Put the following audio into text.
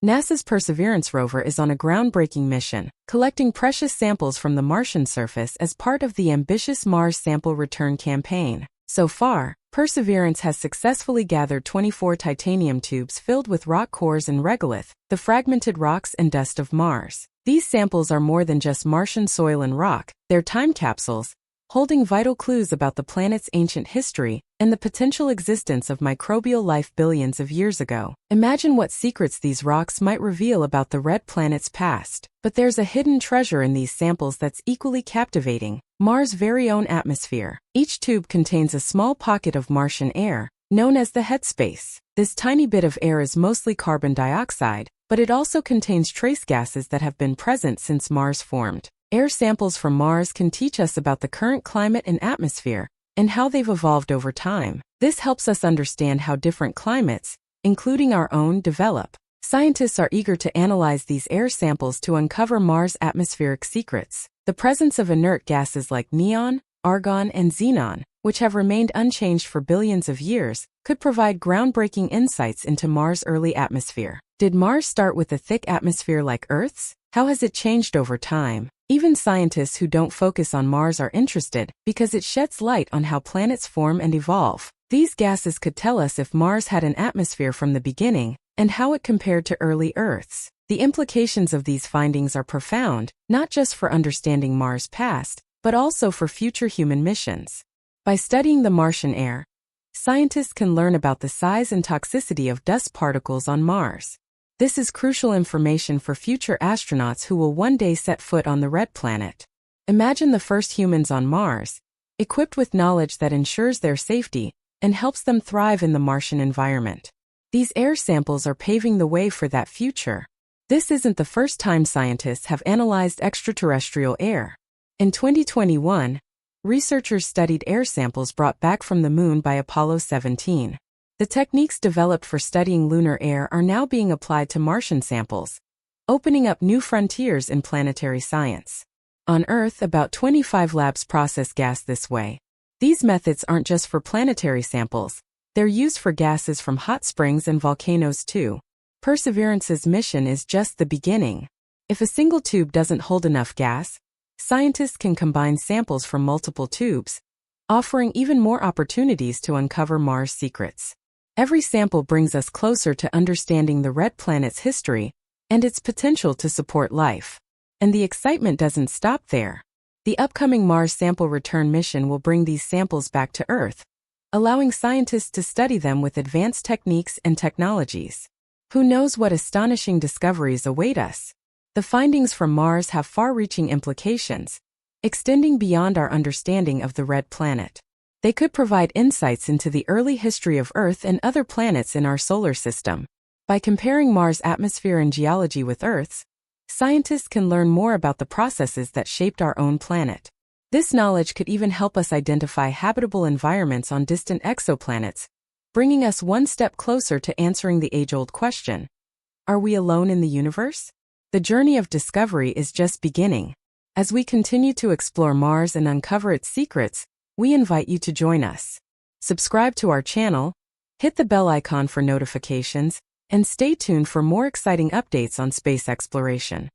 NASA's Perseverance rover is on a groundbreaking mission, collecting precious samples from the Martian surface as part of the ambitious Mars Sample Return campaign. So far, Perseverance has successfully gathered 24 titanium tubes filled with rock cores and regolith, the fragmented rocks and dust of Mars. These samples are more than just Martian soil and rock, they're time capsules, holding vital clues about the planet's ancient history and the potential existence of microbial life billions of years ago. Imagine what secrets these rocks might reveal about the red planet's past. But there's a hidden treasure in these samples that's equally captivating: Mars' very own atmosphere. Each tube contains a small pocket of Martian air, known as the headspace. This tiny bit of air is mostly carbon dioxide, but it also contains trace gases that have been present since Mars formed. Air samples from Mars can teach us about the current climate and atmosphere, and how they've evolved over time. This helps us understand how different climates, including our own, develop. Scientists are eager to analyze these air samples to uncover Mars' atmospheric secrets. The presence of inert gases like neon, argon, and xenon, which have remained unchanged for billions of years, could provide groundbreaking insights into Mars' early atmosphere. Did Mars start with a thick atmosphere like Earth's? How has it changed over time? Even scientists who don't focus on Mars are interested, because it sheds light on how planets form and evolve. These gases could tell us if Mars had an atmosphere from the beginning, and how it compared to early Earth's. The implications of these findings are profound, not just for understanding Mars' past, but also for future human missions. By studying the Martian air, scientists can learn about the size and toxicity of dust particles on Mars. This is crucial information for future astronauts who will one day set foot on the red planet. Imagine the first humans on Mars, equipped with knowledge that ensures their safety and helps them thrive in the Martian environment. These air samples are paving the way for that future. This isn't the first time scientists have analyzed extraterrestrial air. In 2021, researchers studied air samples brought back from the Moon by Apollo 17. The techniques developed for studying lunar air are now being applied to Martian samples, opening up new frontiers in planetary science. On Earth, about 25 labs process gas this way. These methods aren't just for planetary samples, they're used for gases from hot springs and volcanoes too. Perseverance's mission is just the beginning. If a single tube doesn't hold enough gas, scientists can combine samples from multiple tubes, offering even more opportunities to uncover Mars' secrets. Every sample brings us closer to understanding the red planet's history and its potential to support life. And the excitement doesn't stop there. The upcoming Mars Sample Return mission will bring these samples back to Earth, allowing scientists to study them with advanced techniques and technologies. Who knows what astonishing discoveries await us? The findings from Mars have far-reaching implications, extending beyond our understanding of the red planet. They could provide insights into the early history of Earth and other planets in our solar system. By comparing Mars' atmosphere and geology with Earth's, scientists can learn more about the processes that shaped our own planet. This knowledge could even help us identify habitable environments on distant exoplanets, bringing us one step closer to answering the age-old question: are we alone in the universe? The journey of discovery is just beginning. As we continue to explore Mars and uncover its secrets, we invite you to join us. Subscribe to our channel, hit the bell icon for notifications, and stay tuned for more exciting updates on space exploration.